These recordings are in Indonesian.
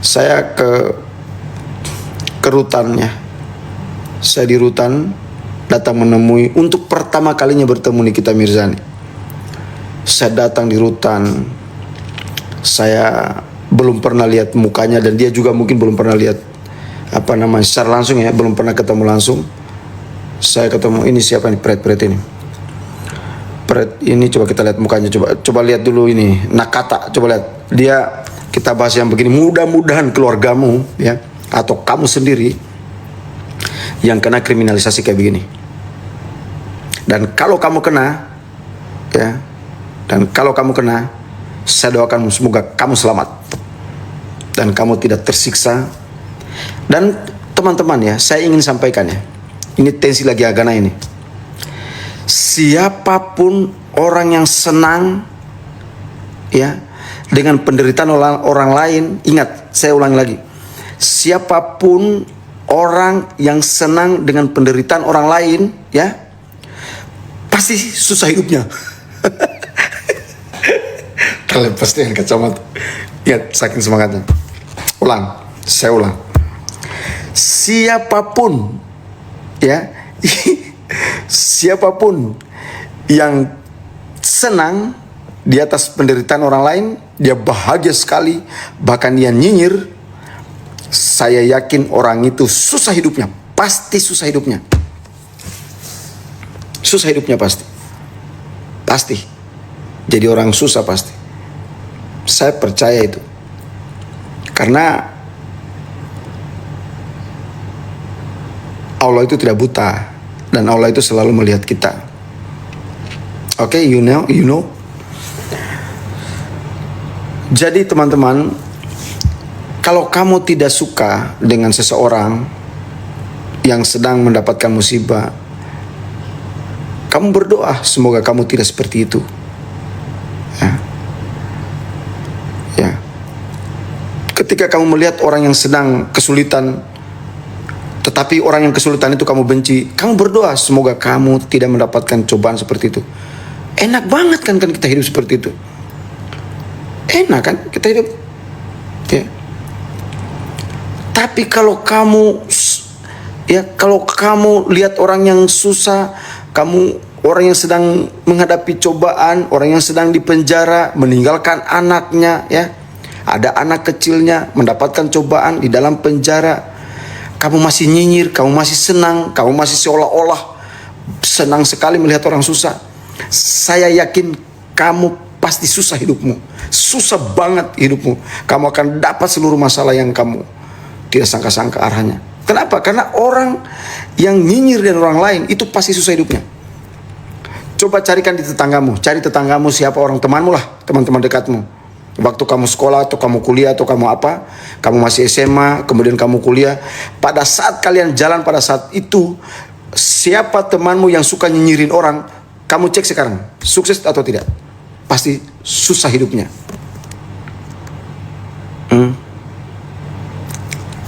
Saya ke rutannya. Saya di rutan datang menemui untuk pertama kalinya bertemu Nikita Mirzani. Saya datang di rutan. Saya belum pernah lihat mukanya dan dia juga mungkin belum pernah lihat secara langsung ya, belum pernah ketemu langsung. Saya ketemu, ini siapa nih, Pret ini. Pret ini coba kita lihat mukanya, coba lihat dulu ini Nakata, coba lihat dia. Kita bahas yang begini, mudah-mudahan keluargamu ya atau kamu sendiri yang kena kriminalisasi kayak begini. Dan kalau kamu kena ya, saya doakan semoga kamu selamat dan kamu tidak tersiksa. Dan teman-teman ya, saya ingin sampaikan ya, ini tensi lagi agana ini. Siapapun orang yang senang ya dengan penderitaan orang lain, ingat, saya ulangi lagi. Siapapun orang yang senang dengan penderitaan orang lain, ya, pasti susah hidupnya. Terlepas dengan kacamata. Lihat, saking semangatnya. Saya ulang. Siapapun, ya, siapapun yang senang di atas penderitaan orang lain, dia bahagia sekali, bahkan dia nyinyir, saya yakin orang itu susah hidupnya, pasti susah hidupnya. Susah hidupnya pasti. Jadi orang susah pasti. Saya percaya itu. Karena Allah itu tidak buta dan Allah itu selalu melihat kita. Oke, you know. Jadi teman-teman, kalau kamu tidak suka dengan seseorang yang sedang mendapatkan musibah, kamu berdoa semoga kamu tidak seperti itu. Ya. Ketika kamu melihat orang yang sedang kesulitan, tetapi orang yang kesulitan itu kamu benci, kamu berdoa semoga kamu tidak mendapatkan cobaan seperti itu. Enak banget kan kita hidup seperti itu. Enak kan kita hidup ya. Tapi kalau kamu lihat orang yang susah, orang yang sedang menghadapi cobaan, orang yang sedang dipenjara, meninggalkan anaknya ya, ada anak kecilnya mendapatkan cobaan di dalam penjara, kamu masih nyinyir, kamu masih senang, kamu masih seolah-olah senang sekali melihat orang susah. Saya yakin kamu pasti susah hidupmu, susah banget hidupmu. Kamu akan dapat seluruh masalah yang kamu tidak sangka-sangka arahnya. Kenapa? Karena orang yang nyinyir dan orang lain itu pasti susah hidupnya. Coba carikan di tetanggamu, cari tetanggamu siapa, orang temanmu lah, teman-teman dekatmu. Waktu kamu sekolah atau kamu kuliah atau kamu apa, kamu masih SMA, kemudian kamu kuliah. Pada saat kalian jalan pada saat itu, siapa temanmu yang suka nyinyirin orang, kamu cek sekarang, sukses atau tidak? Pasti susah hidupnya.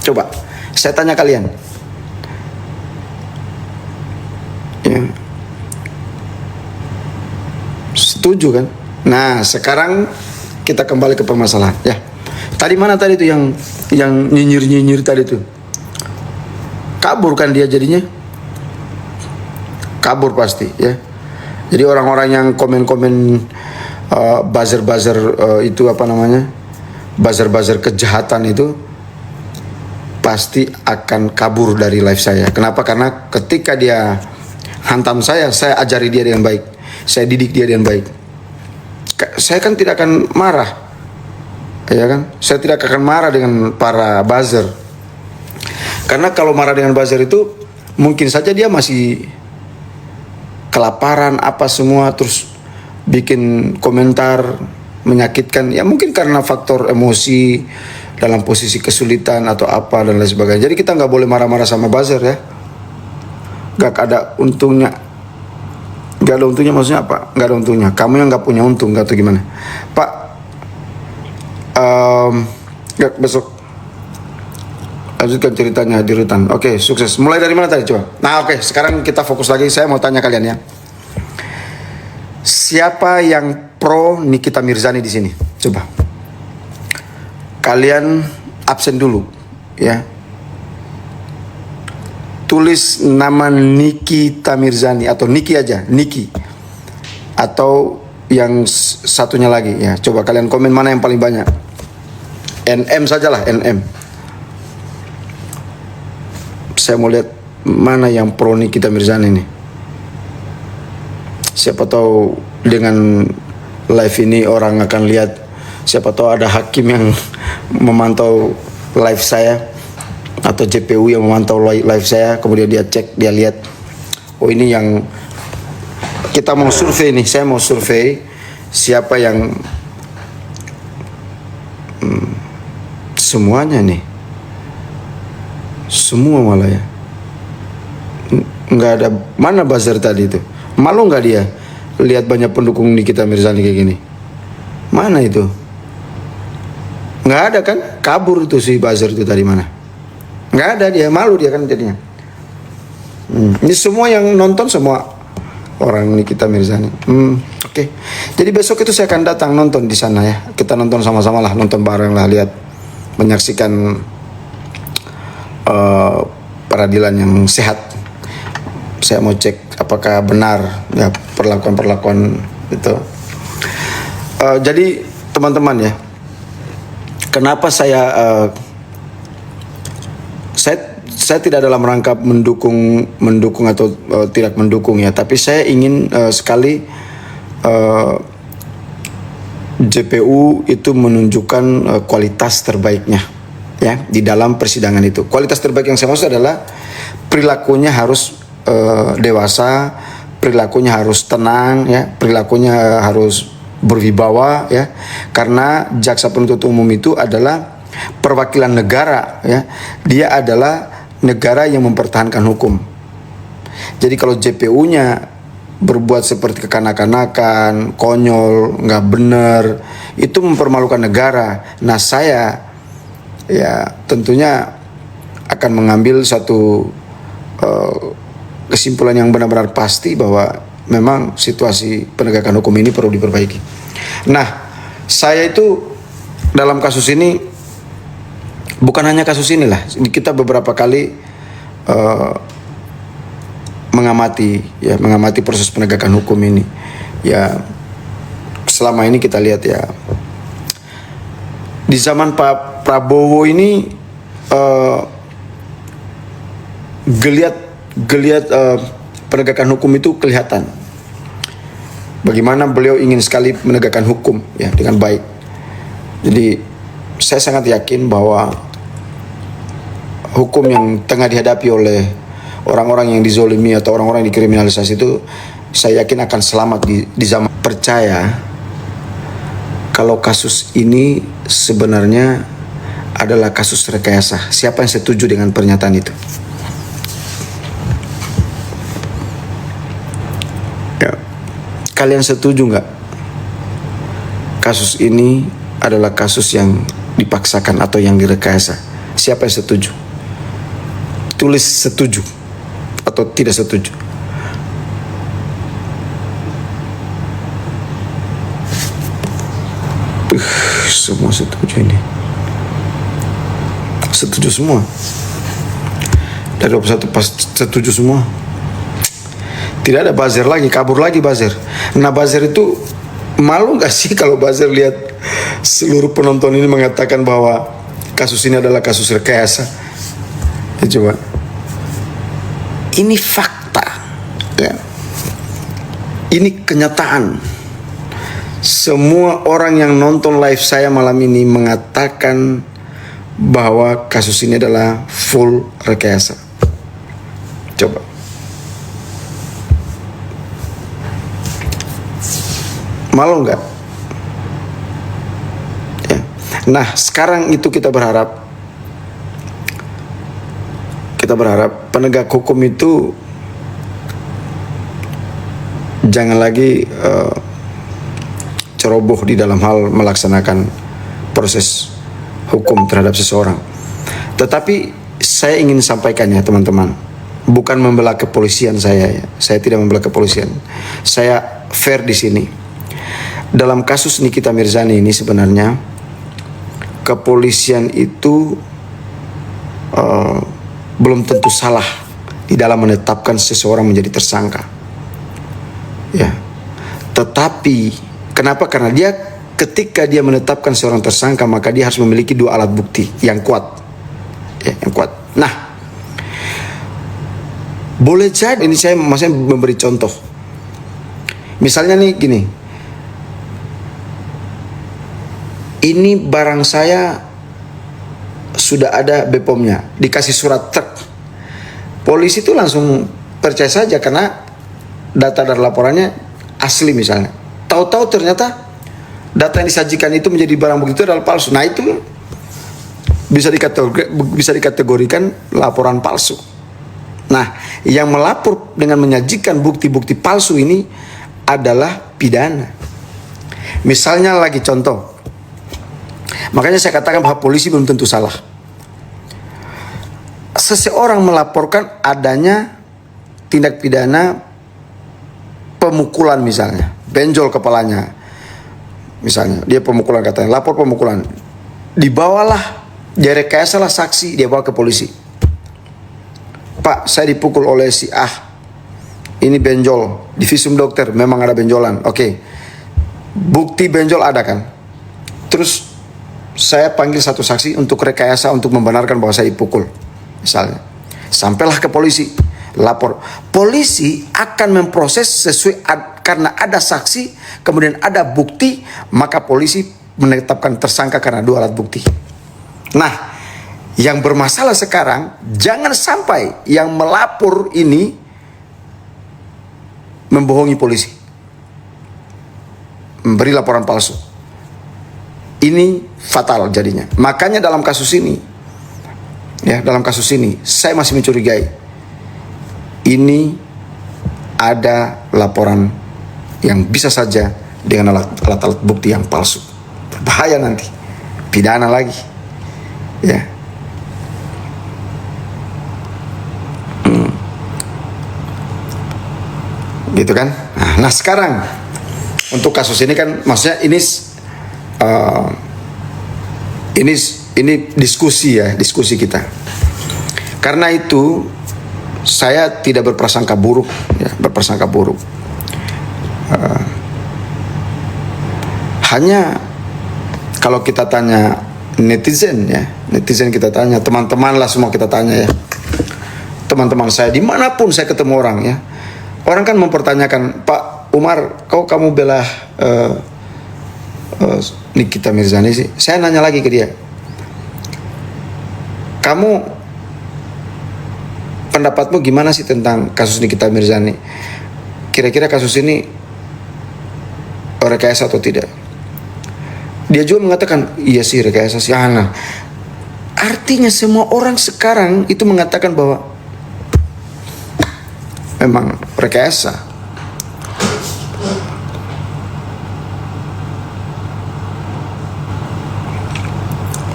Coba, saya tanya kalian. Ya. Setuju kan? Nah, sekarang kita kembali ke permasalahan. Ya, tadi mana tadi itu yang nyinyir tadi itu? Kabur kan dia jadinya? Kabur pasti ya. Jadi orang-orang yang komen-komen buzzer itu buzzer kejahatan itu pasti akan kabur dari live saya. Kenapa? Karena ketika dia hantam saya ajari dia dengan baik, saya didik dia dengan baik. Saya kan tidak akan marah, ya kan? Saya tidak akan marah dengan para buzzer, karena kalau marah dengan buzzer itu mungkin saja dia masih kelaparan apa semua, terus bikin komentar menyakitkan, ya mungkin karena faktor emosi dalam posisi kesulitan atau apa dan lain sebagainya. Jadi kita nggak boleh marah-marah sama buzzer ya. Gak ada untungnya. Gak ada untungnya maksudnya apa? Gak ada untungnya. Kamu yang gak punya untung, gak tahu gimana. Pak, besok lanjutkan ceritanya di rutan. Oke, sukses. Mulai dari mana tadi coba? Nah, oke, sekarang kita fokus lagi. Saya mau tanya kalian ya. Siapa yang pro Nikita Mirzani di sini? Coba. Kalian absen dulu, ya. Tulis nama Nikita Mirzani atau Niki aja, Niki. Atau yang satunya lagi, ya. Coba kalian komen mana yang paling banyak. NM sajalah, NM. Saya mau lihat mana yang pro Nikita Mirzani ini. Siapa tahu dengan live ini orang akan lihat, siapa tahu ada hakim yang memantau live saya atau JPU yang memantau live saya, kemudian dia cek, dia lihat, oh ini yang kita mau survei nih, saya mau survei siapa yang semuanya nih, semua malah ya, nggak ada. Mana buzzer tadi itu, malu nggak dia lihat banyak pendukung Nikita Mirzani kayak gini? Mana itu? Nggak ada kan, kabur itu si buzzer itu tadi mana? Nggak ada, dia malu dia kan jadinya. Ini semua yang nonton semua orang Nikita Mirzani. Oke. Jadi besok itu saya akan datang nonton di sana ya. Kita nonton sama-sama lah, nonton bareng lah, lihat, menyaksikan peradilan yang sehat. Saya mau cek apakah benar ya perlakuan itu. Jadi teman-teman ya, kenapa saya tidak dalam rangka mendukung atau tidak mendukung ya, tapi saya ingin sekali JPU itu menunjukkan kualitas terbaiknya ya di dalam persidangan itu. Kualitas terbaik yang saya maksud adalah perilakunya harus dewasa, perilakunya harus tenang ya, perilakunya harus berwibawa ya, karena jaksa penuntut umum itu adalah perwakilan negara ya, dia adalah negara yang mempertahankan hukum. Jadi kalau JPU-nya berbuat seperti kekanak-kanakan, konyol, nggak benar, itu mempermalukan negara. Nah saya ya tentunya akan mengambil satu kesimpulan yang benar-benar pasti bahwa memang situasi penegakan hukum ini perlu diperbaiki. Nah saya itu dalam kasus ini, bukan hanya kasus inilah, kita beberapa kali mengamati proses penegakan hukum ini. Ya selama ini kita lihat ya, di zaman Pak Prabowo ini geliat penegakan hukum itu kelihatan. Bagaimana beliau ingin sekali menegakkan hukum ya dengan baik. Jadi saya sangat yakin bahwa hukum yang tengah dihadapi oleh orang-orang yang dizolimi atau orang-orang yang dikriminalisasi itu, saya yakin akan selamat di zaman. Percaya kalau kasus ini sebenarnya adalah kasus rekayasa. Siapa yang setuju dengan pernyataan itu? Ya. Kalian setuju nggak? Kasus ini adalah kasus yang dipaksakan atau yang direkayasa. Siapa yang setuju? Tulis setuju atau tidak setuju. Semua setuju ini. Setuju semua. Dari 21 pas setuju semua. Tidak ada buzzer lagi, kabur lagi buzzer. Nah buzzer itu malu gak sih kalau buzzer lihat seluruh penonton ini mengatakan bahwa kasus ini adalah kasus rekayasa? Ya coba. Ini fakta ya. Ini kenyataan. Semua orang yang nonton live saya malam ini mengatakan bahwa kasus ini adalah full rekayasa. Coba. Malu nggak? Ya. Nah sekarang itu kita berharap penegak hukum itu jangan lagi ceroboh di dalam hal melaksanakan proses hukum terhadap seseorang. Tetapi saya ingin sampaikan ya teman-teman, bukan membela kepolisian saya ya. Saya tidak membela kepolisian. Saya fair di sini. Dalam kasus Nikita Mirzani ini sebenarnya kepolisian itu belum tentu salah di dalam menetapkan seseorang menjadi tersangka. Ya. Tetapi kenapa? Karena dia ketika dia menetapkan seorang tersangka, maka dia harus memiliki dua alat bukti yang kuat. Ya, yang kuat. Nah, boleh jadi ini saya maksudnya memberi contoh. Misalnya nih gini. Ini barang saya sudah ada BPOM-nya, dikasih surat truk. Polisi itu langsung percaya saja karena data dari laporannya asli misalnya. Tahu-tahu ternyata data yang disajikan itu menjadi barang bukti itu adalah palsu. Nah, itu bisa dikategorikan laporan palsu. Nah, yang melapor dengan menyajikan bukti-bukti palsu ini adalah pidana. Misalnya lagi contoh. Makanya saya katakan bahwa polisi belum tentu salah. Seseorang melaporkan adanya tindak pidana pemukulan misalnya, benjol kepalanya. Misalnya, dia pemukulan katanya, lapor pemukulan. Dibawalah, dia rekayasalah saksi, dia bawa ke polisi. Pak, saya dipukul oleh si A. Ini benjol, di visum dokter memang ada benjolan. Oke. Bukti benjol ada kan? Terus saya panggil satu saksi untuk rekayasa untuk membenarkan bahwa saya dipukul. Misalnya. Sampailah ke polisi, lapor. Polisi akan memproses sesuai karena ada saksi, kemudian ada bukti, maka polisi menetapkan tersangka karena dua alat bukti. Nah, yang bermasalah sekarang, jangan sampai yang melapor ini membohongi polisi, memberi laporan palsu. Ini fatal jadinya. Makanya dalam kasus ini, saya masih mencurigai ini ada laporan yang bisa saja dengan alat-alat bukti yang palsu. Bahaya nanti, pidana lagi, ya. Gitu kan? Nah sekarang untuk kasus ini kan, maksudnya ini diskusi ya, diskusi kita. Karena itu saya tidak berprasangka buruk, ya, hanya kalau kita tanya netizen ya, netizen kita tanya, teman-teman lah semua kita tanya ya, teman-teman saya dimanapun saya ketemu orang ya, orang kan mempertanyakan, Pak Umar, kamu bela Nikita Mirzani sih? Saya nanya lagi ke dia, kamu pendapatmu gimana sih tentang kasus Nikita Mirzani? Kira-kira kasus ini rekayasa atau tidak? Dia juga mengatakan, iya sih rekayasa sih. Nah, artinya semua orang sekarang itu mengatakan bahwa memang rekayasa.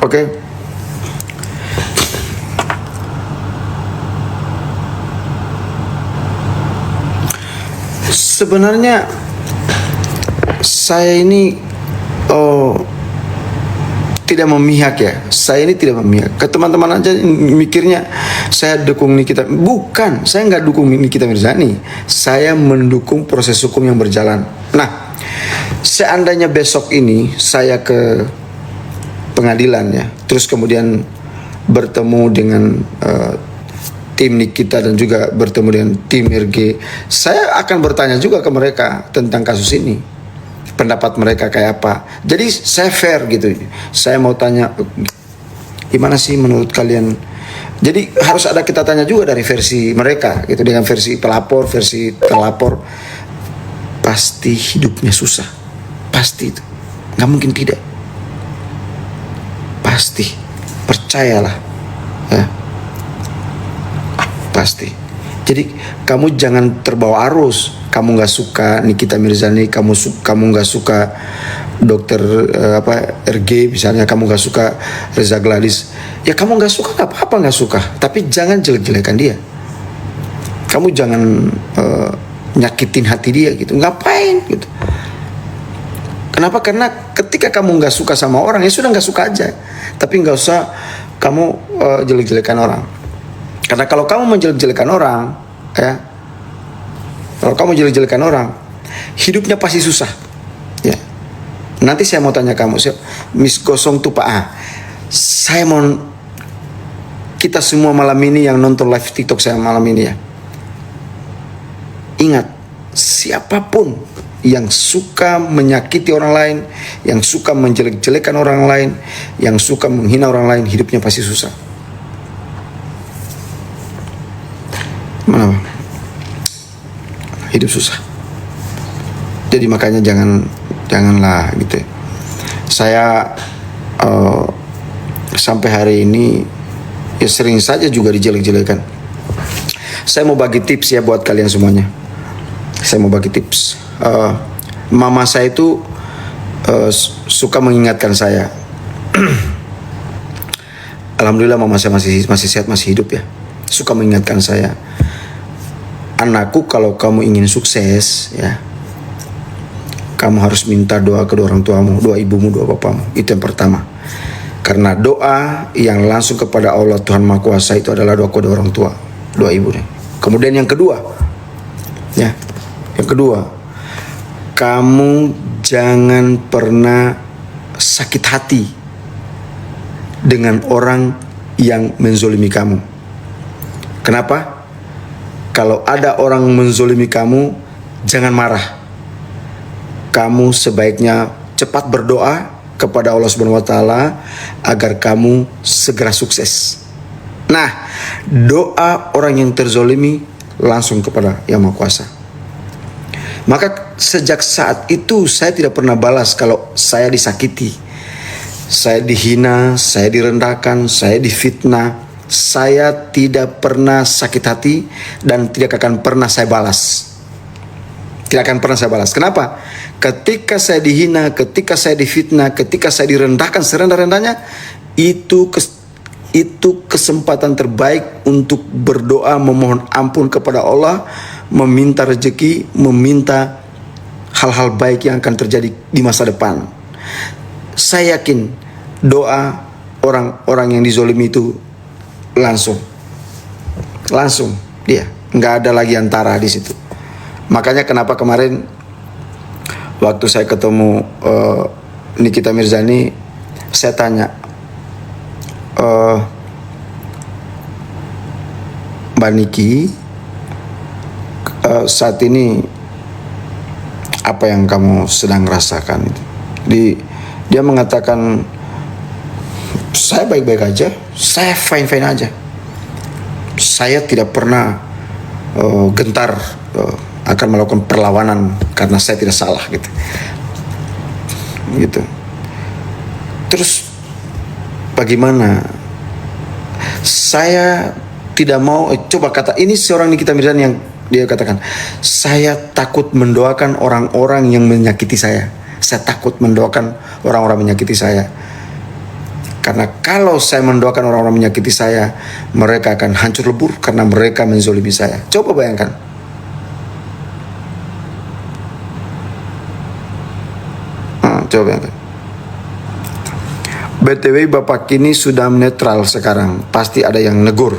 Oke. Sebenarnya saya ini tidak memihak ya. Saya ini tidak memihak. Ke teman-teman aja mikirnya saya dukung Nikita. Bukan, saya nggak dukung Nikita Mirzani. Saya mendukung proses hukum yang berjalan. Nah, seandainya besok ini saya ke pengadilan ya, terus kemudian bertemu dengan tim Nikita dan juga bertemu dengan tim RG, saya akan bertanya juga ke mereka tentang kasus ini, pendapat mereka kayak apa. Jadi saya fair gitu, saya mau tanya gimana sih menurut kalian. Jadi harus ada kita tanya juga dari versi mereka gitu, dengan versi pelapor, versi terlapor. Pasti hidupnya susah, pasti itu, nggak mungkin tidak, pasti, percayalah ya, pasti. Jadi kamu jangan terbawa arus. Kamu nggak suka Nikita Mirzani, kamu nggak suka dokter RG misalnya, kamu nggak suka Reza Gladys, ya kamu nggak suka, nggak apa-apa nggak suka, tapi jangan jelek-jelekan dia. Kamu jangan nyakitin hati dia gitu, ngapain gitu. Kenapa? Karena ketika kamu nggak suka sama orang, ya sudah nggak suka aja. Tapi nggak usah kamu jelek-jelekan orang. Karena kalau kamu menjelek-jelekan orang, ya, kalau kamu jelek-jelekan orang, hidupnya pasti susah. Ya. Nanti saya mau tanya kamu, Miss Gosong tuh Pak A. Saya mau kita semua malam ini yang nonton live TikTok saya malam ini ya. Ingat, siapapun yang suka menyakiti orang lain, yang suka menjelek-jelekan orang lain, yang suka menghina orang lain, hidupnya pasti susah. Mana? Hidup susah. Jadi makanya janganlah gitu. Saya sampai hari ini ya sering saja juga dijelek-jelekan. Saya mau bagi tips ya buat kalian semuanya. Saya mau bagi tips. Mama saya itu suka mengingatkan saya. Alhamdulillah mama saya masih sehat, masih hidup ya. Suka mengingatkan saya, anakku, kalau kamu ingin sukses ya, kamu harus minta doa kedua orang tuamu, doa ibumu, doa bapamu. Itu yang pertama. Karena doa yang langsung kepada Allah Tuhan Maha Kuasa itu adalah doa kedua orang tua, doa ibu. Kemudian yang kedua, ya, yang kedua, kamu jangan pernah sakit hati dengan orang yang menzolimi kamu. Kenapa? Kalau ada orang menzolimi kamu, jangan marah. Kamu sebaiknya cepat berdoa kepada Allah Subhanahu wa taala agar kamu segera sukses. Nah, doa orang yang terzolimi langsung kepada Yang Maha Kuasa. Maka sejak saat itu saya tidak pernah balas kalau saya disakiti, saya dihina, saya direndahkan, saya difitnah. Saya tidak pernah sakit hati dan tidak akan pernah saya balas. Tidak akan pernah saya balas. Kenapa? Ketika saya dihina, ketika saya difitnah, ketika saya direndahkan serendah-rendahnya, itu kesempatan terbaik untuk berdoa memohon ampun kepada Allah, meminta rezeki, meminta hal-hal baik yang akan terjadi di masa depan. Saya yakin doa orang-orang yang dizolimi itu langsung dia, nggak ada lagi antara di situ. Makanya kenapa kemarin waktu saya ketemu Nikita Mirzani, saya tanya, Mbak Niki, saat ini apa yang kamu sedang rasakan? Dia mengatakan, saya baik-baik aja, saya fine-fine aja. Saya tidak pernah gentar akan melakukan perlawanan karena saya tidak salah gitu. Terus bagaimana? Saya tidak mau, coba kata ini seorang Nikita Mirzani yang dia katakan, saya takut mendoakan orang-orang yang menyakiti saya. Saya takut mendoakan orang-orang menyakiti saya. Karena kalau saya mendoakan orang-orang menyakiti saya, mereka akan hancur lebur karena mereka menzolimi saya. Coba bayangkan. Coba bayangkan. BTW Bapak kini sudah netral sekarang, pasti ada yang negur.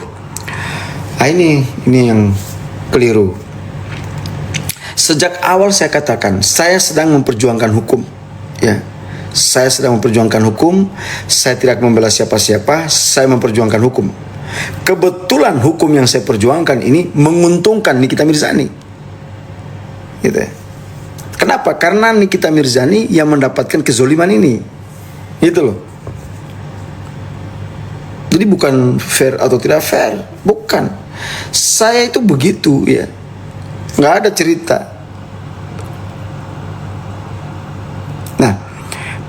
Ini yang keliru. Sejak awal saya katakan, saya sedang memperjuangkan hukum, ya. Saya sedang memperjuangkan hukum. Saya tidak membela siapa-siapa. Saya memperjuangkan hukum. Kebetulan hukum yang saya perjuangkan ini menguntungkan Nikita Mirzani, gitu ya. Kenapa? Karena Nikita Mirzani yang mendapatkan kezoliman ini, gitu loh. Jadi bukan fair atau tidak fair, bukan. Saya itu begitu ya, nggak ada cerita. Nah,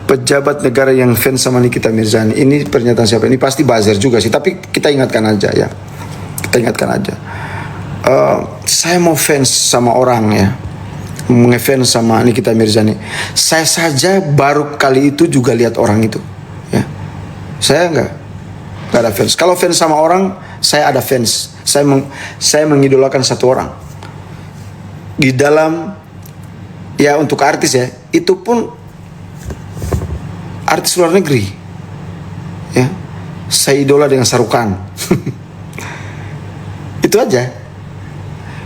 pejabat negara yang fans sama Nikita Mirzani, ini pernyataan siapa? Ini pasti buzzer juga sih, tapi kita ingatkan aja ya. Kita ingatkan aja. Saya mau fans sama orang ya, ngefans sama Nikita Mirzani. Saya saja baru kali itu juga lihat orang itu ya. Saya nggak ada fans. Kalau fans sama orang, saya ada fans. Saya mengidolakan satu orang. Di dalam, ya untuk artis ya, itu pun artis luar negeri, ya. Saya idola dengan Sarukan. Itu aja.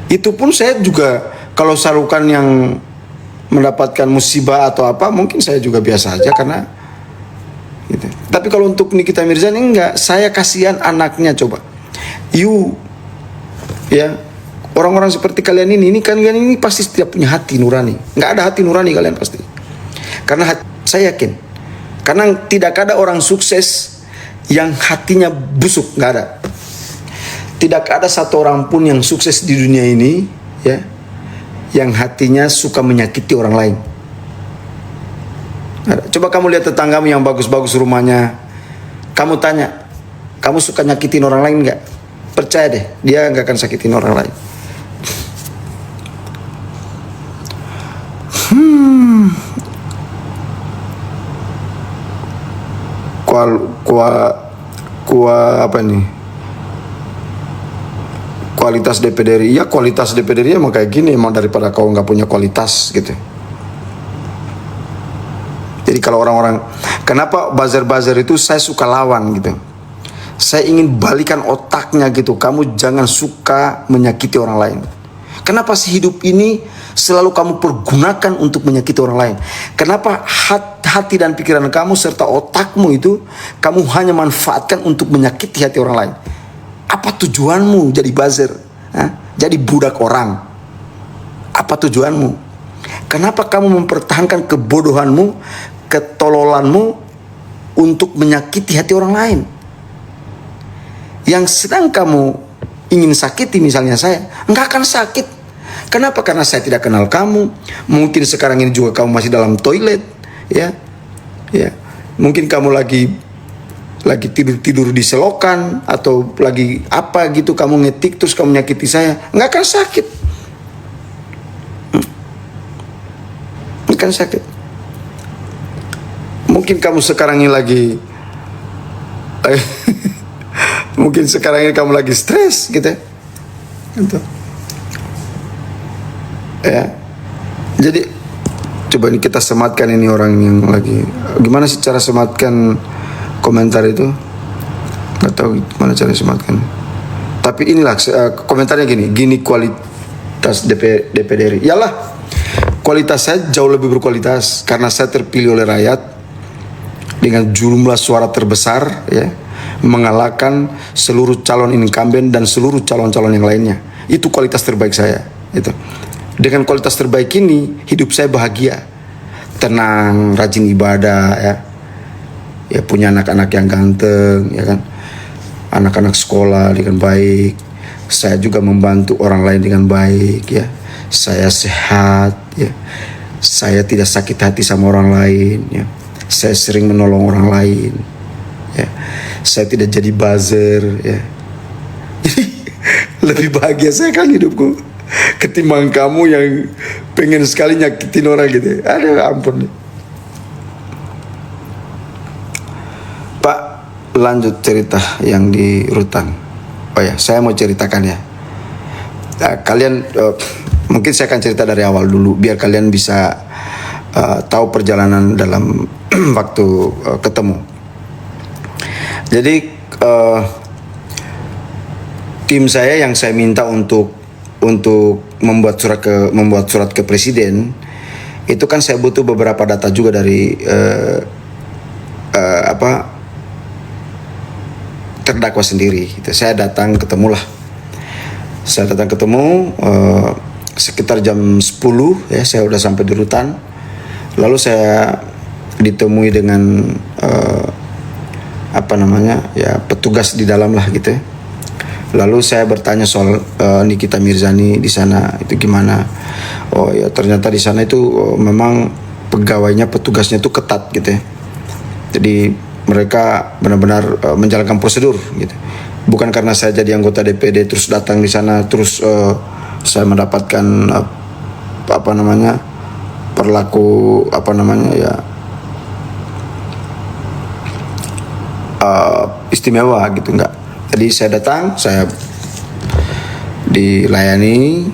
Itu pun saya juga, kalau Sarukan yang mendapatkan musibah atau apa, mungkin saya juga biasa aja karena gitu. Tapi kalau untuk Nikita Mirzani enggak, saya kasihan anaknya. Coba ya, orang-orang seperti kalian ini kalian ini pasti tidak punya hati nurani. Nggak ada hati nurani kalian pasti. Karena saya yakin, karena tidak ada orang sukses yang hatinya busuk, nggak ada. Tidak ada satu orang pun yang sukses di dunia ini, ya, yang hatinya suka menyakiti orang lain. Coba kamu lihat tetanggamu yang bagus-bagus rumahnya, kamu tanya, kamu suka nyakitin orang lain nggak? Percaya deh, dia nggak akan sakitin orang lain. Apa nih? Kualitas DPD RI, ya kualitas DPD RI emang kayak gini, emang daripada kau nggak punya kualitas gitu. Jadi kalau orang-orang, kenapa buzzer-buzzer itu saya suka lawan gitu. Saya ingin balikan otaknya gitu. Kamu jangan suka menyakiti orang lain. Kenapa sih hidup ini selalu kamu pergunakan untuk menyakiti orang lain? Kenapa hati dan pikiran kamu serta otakmu itu kamu hanya manfaatkan untuk menyakiti hati orang lain? Apa tujuanmu jadi buzzer? Jadi budak orang? Apa tujuanmu? Kenapa kamu mempertahankan kebodohanmu, ketololanmu untuk menyakiti hati orang lain? Yang sedang kamu ingin sakiti, misalnya saya, nggak akan sakit. Kenapa? Karena saya tidak kenal kamu. Mungkin sekarang ini juga kamu masih dalam toilet, ya. Mungkin kamu lagi tidur di selokan atau lagi apa gitu, kamu ngetik terus kamu nyakiti saya, nggak akan sakit. Nggak akan sakit. Mungkin kamu sekarang ini lagi mungkin sekarang ini kamu lagi stres gitu. Gitu. Ya. Jadi coba ini kita sematkan ini orang yang lagi, gimana sih cara sematkan komentar itu? Gak tahu gimana cara sematkan. Tapi inilah komentarnya gini kualitas DPD RI. Yalah, kualitas saya jauh lebih berkualitas karena saya terpilih oleh rakyat dengan jumlah suara terbesar, ya, mengalahkan seluruh calon incumbent dan seluruh calon-calon yang lainnya. Itu kualitas terbaik saya. Itu. Dengan kualitas terbaik ini hidup saya bahagia, tenang, rajin ibadah, ya punya anak-anak yang ganteng, ya kan, anak-anak sekolah dengan baik. Saya juga membantu orang lain dengan baik, ya. Saya sehat, ya. Saya tidak sakit hati sama orang lain, ya. Saya sering menolong orang lain, ya. Saya tidak jadi buzzer, ya. Jadi lebih bahagia saya kan hidupku ketimbang kamu yang pengen sekali nyakitin orang gitu. Aduh ampun. Pak, lanjut cerita yang di Rutan. Oh ya, saya mau ceritakan ya. Kalian mungkin saya akan cerita dari awal dulu biar kalian bisa tahu perjalanan dalam waktu ketemu. Jadi tim saya yang saya minta untuk membuat surat ke presiden itu kan saya butuh beberapa data juga dari terdakwa sendiri. Saya datang ketemu sekitar jam 10 ya, saya udah sampai di Rutan. Lalu saya ditemui dengan petugas di dalam lah gitu ya. Lalu saya bertanya soal Nikita Mirzani di sana itu gimana. Oh ya, ternyata di sana itu memang pegawainya, petugasnya itu ketat gitu ya. Jadi mereka benar-benar menjalankan prosedur gitu. Bukan karena saya jadi anggota DPD terus datang di sana terus saya mendapatkan istimewa gitu, enggak. Jadi saya datang, saya dilayani